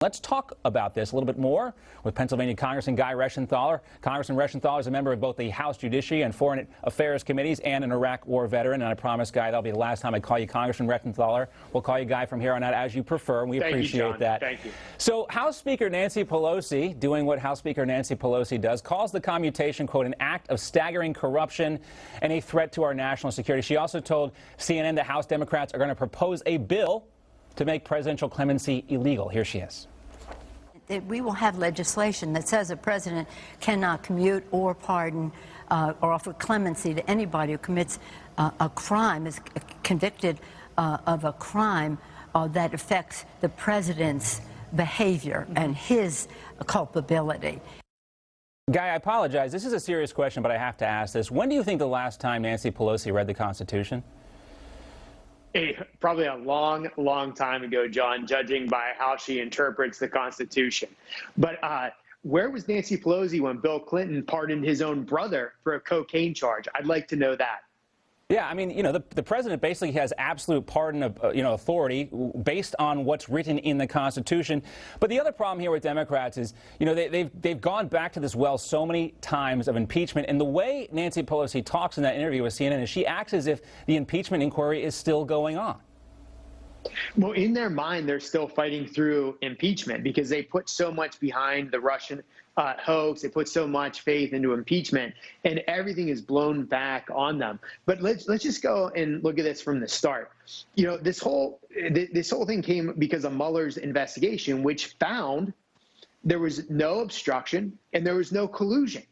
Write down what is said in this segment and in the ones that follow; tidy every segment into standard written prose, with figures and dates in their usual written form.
Let's talk about this a little bit more with Pennsylvania Congressman Guy Reschenthaler. Congressman Reschenthaler is a member of both the House Judiciary and Foreign Affairs Committees and an Iraq War veteran. And I promise, Guy, that'll be the last time I call you Congressman Reschenthaler. We'll call you Guy from here on out as you prefer, and we appreciate that. Thank you. So House Speaker Nancy Pelosi, doing what House Speaker Nancy Pelosi does, calls the commutation, quote, an act of staggering corruption and a threat to our national security. She also told CNN the House Democrats are going to propose a bill to make presidential clemency illegal. Here she is. We will have legislation that says a president cannot commute or pardon or offer clemency to anybody who commits a crime, is convicted of a crime that affects the president's behavior and his culpability. Guy, I apologize. This is a serious question, but I have to ask this. When do you think the last time Nancy Pelosi read the Constitution? Probably a long time ago, John, judging by how she interprets the Constitution. But where was Nancy Pelosi when Bill Clinton pardoned his own brother for a cocaine charge? I'd like to know that. Yeah, I mean, the president basically has absolute pardon of, authority based on what's written in the Constitution. But the other problem here with Democrats is, they've gone back to this well so many times of impeachment. And the way Nancy Pelosi talks in that interview with CNN is she acts as if the impeachment inquiry is still going on. Well, in their mind, they're still fighting through impeachment because they put so much behind the Russian hoax. They put so much faith into impeachment, and everything is blown back on them. But let's just go and look at this from the start. This whole thing came because of Mueller's investigation, which found there was no obstruction and there was no collusion.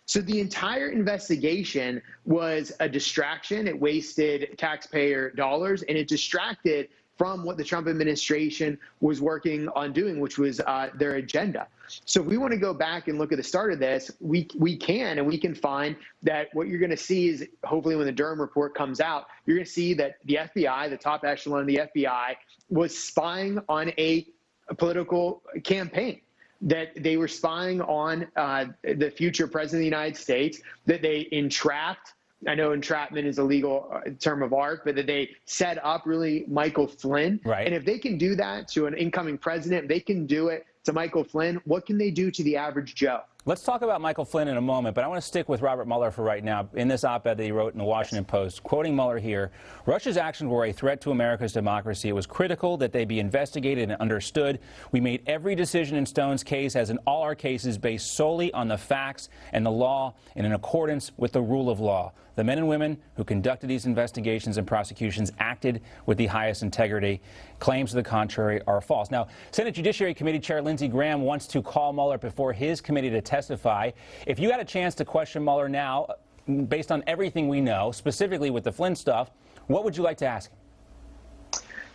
So the entire investigation was a distraction. It wasted taxpayer dollars, and it distracted from what the Trump administration was working on doing, which was their agenda. So if we want to go back and look at the start of this, we can find that what you're going to see is, hopefully when the Durham report comes out, you're going to see that the FBI, the top echelon of the FBI, was spying on a political campaign, that they were spying on the future president of the United States, that they entrapped. I know entrapment is a legal term of art, but that they set up really Michael Flynn. Right. And if they can do that to an incoming president, they can do it to Michael Flynn. What can they do to the average Joe? Let's talk about Michael Flynn in a moment, but I want to stick with Robert Mueller for right now. In this op-ed that he wrote in the Washington Post, quoting Mueller here, Russia's actions were a threat to America's democracy. It was critical that they be investigated and understood. We made every decision in Stone's case, as in all our cases, based solely on the facts and the law and in accordance with the rule of law. The men and women who conducted these investigations and prosecutions acted with the highest integrity. Claims to the contrary are false. Now, Senate Judiciary Committee Chair Lindsey Graham wants to call Mueller before his committee to testify. If you had a chance to question Mueller now, based on everything we know, specifically with the Flynn stuff, what would you like to ask him?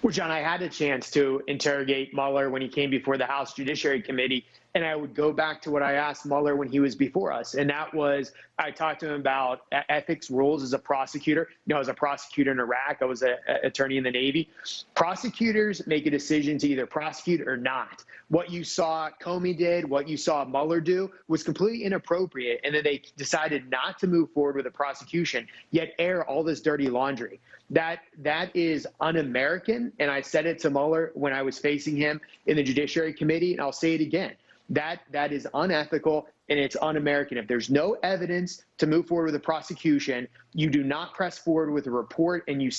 Well, John, I had a chance to interrogate Mueller when he came before the House Judiciary Committee, and I would go back to what I asked Mueller when he was before us, and that was, I talked to him about ethics rules as a prosecutor. I was a prosecutor in Iraq. I was an attorney in the Navy. Prosecutors make a decision to either prosecute or not. What you saw Comey did, what you saw Mueller do, was completely inappropriate, and then they decided not to move forward with a prosecution, yet air all this dirty laundry. That is un-American, and I said it to Mueller when I was facing him in the Judiciary Committee, and I'll say it again. That is unethical and it's un-American. If there's no evidence to move forward with a prosecution, you do not press forward with a report, and you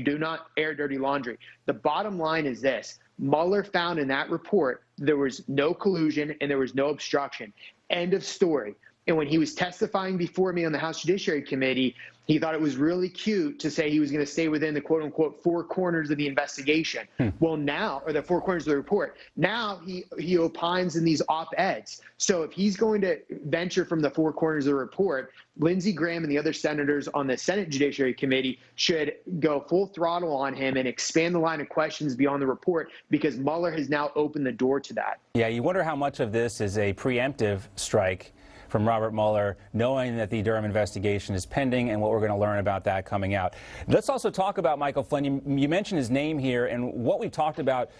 do not air dirty laundry. The bottom line is this: Mueller found in that report there was no collusion and there was no obstruction. End of story. And when he was testifying before me on the House Judiciary Committee, he thought it was really cute to say he was going to stay within the quote unquote four corners of the investigation. Well, now, or the four corners of the report, now he opines in these op-eds. So if he's going to venture from the four corners of the report, Lindsey Graham and the other senators on the Senate Judiciary Committee should go full throttle on him and expand the line of questions beyond the report, because Mueller has now opened the door to that. Yeah, you wonder how much of this is a preemptive strike from Robert Mueller, knowing that the Durham investigation is pending and what we're going to learn about that coming out. Let's also talk about Michael Flynn. You mentioned his name here, and what we've talked about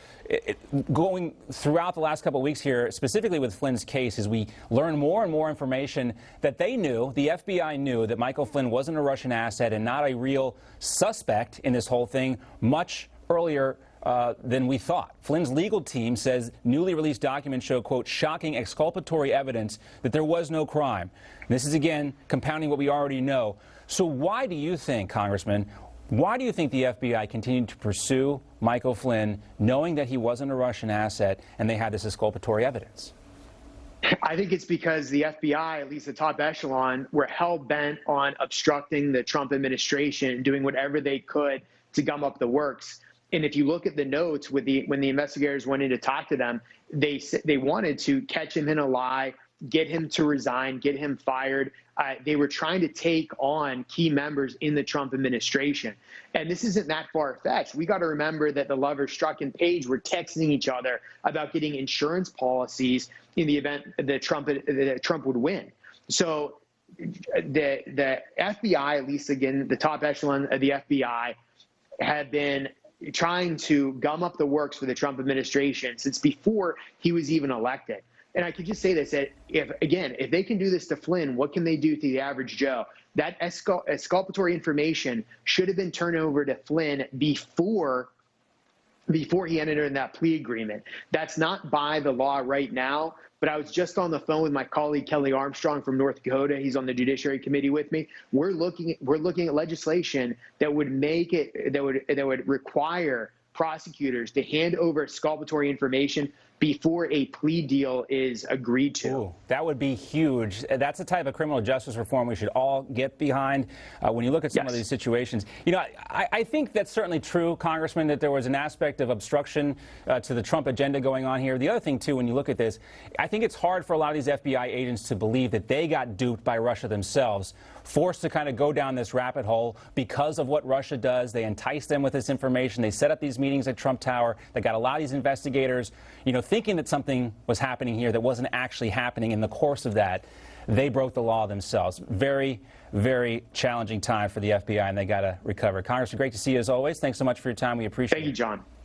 going throughout the last couple of weeks here, specifically with Flynn's case, is we learn more and more information that they knew, the FBI knew, that Michael Flynn wasn't a Russian asset and not a real suspect in this whole thing much earlier than we thought. Flynn's legal team says newly released documents show, quote, shocking exculpatory evidence that there was no crime. This is, again, compounding what we already know. So why do you think, Congressman, why do you think the FBI continued to pursue Michael Flynn, knowing that he wasn't a Russian asset and they had this exculpatory evidence? I think it's because the FBI, at least the top echelon, were hell-bent on obstructing the Trump administration and doing whatever they could to gum up the works. And if you look at the notes when the investigators went in to talk to them, they wanted to catch him in a lie, get him to resign, get him fired. They were trying to take on key members in the Trump administration. And this isn't that far-fetched. We got to remember that the lovers, Strzok and Page, were texting each other about getting insurance policies in the event that Trump would win. So the FBI, at least again, the top echelon of the FBI, have been trying to gum up the works for the Trump administration since before he was even elected. And I could just say this, that if they can do this to Flynn, what can they do to the average Joe? That exculpatory information should have been turned over to Flynn before he entered in that plea agreement. That's not by the law right now, but I was just on the phone with my colleague Kelly Armstrong from North Dakota. He's on the Judiciary Committee with me. We're looking at legislation that would make it that would require prosecutors to hand over exculpatory information before a plea deal is agreed to. Ooh, that would be huge. That's the type of criminal justice reform we should all get behind. When you look at some of these situations, you know, I think that's certainly true, Congressman, that there was an aspect of obstruction to the Trump agenda going on here. The other thing, too, when you look at this, I think it's hard for a lot of these FBI agents to believe that they got duped by Russia themselves, forced to kind of go down this rabbit hole because of what Russia does. They entice them with this information. They set up these meetings at Trump Tower. They got a lot of these investigators, you know, thinking that something was happening here that wasn't actually happening. In the course of that, they broke the law themselves. Very, very challenging time for the FBI, and they got to recover. Congressman, great to see you as always. Thanks so much for your time. We appreciate it. Thank you, John.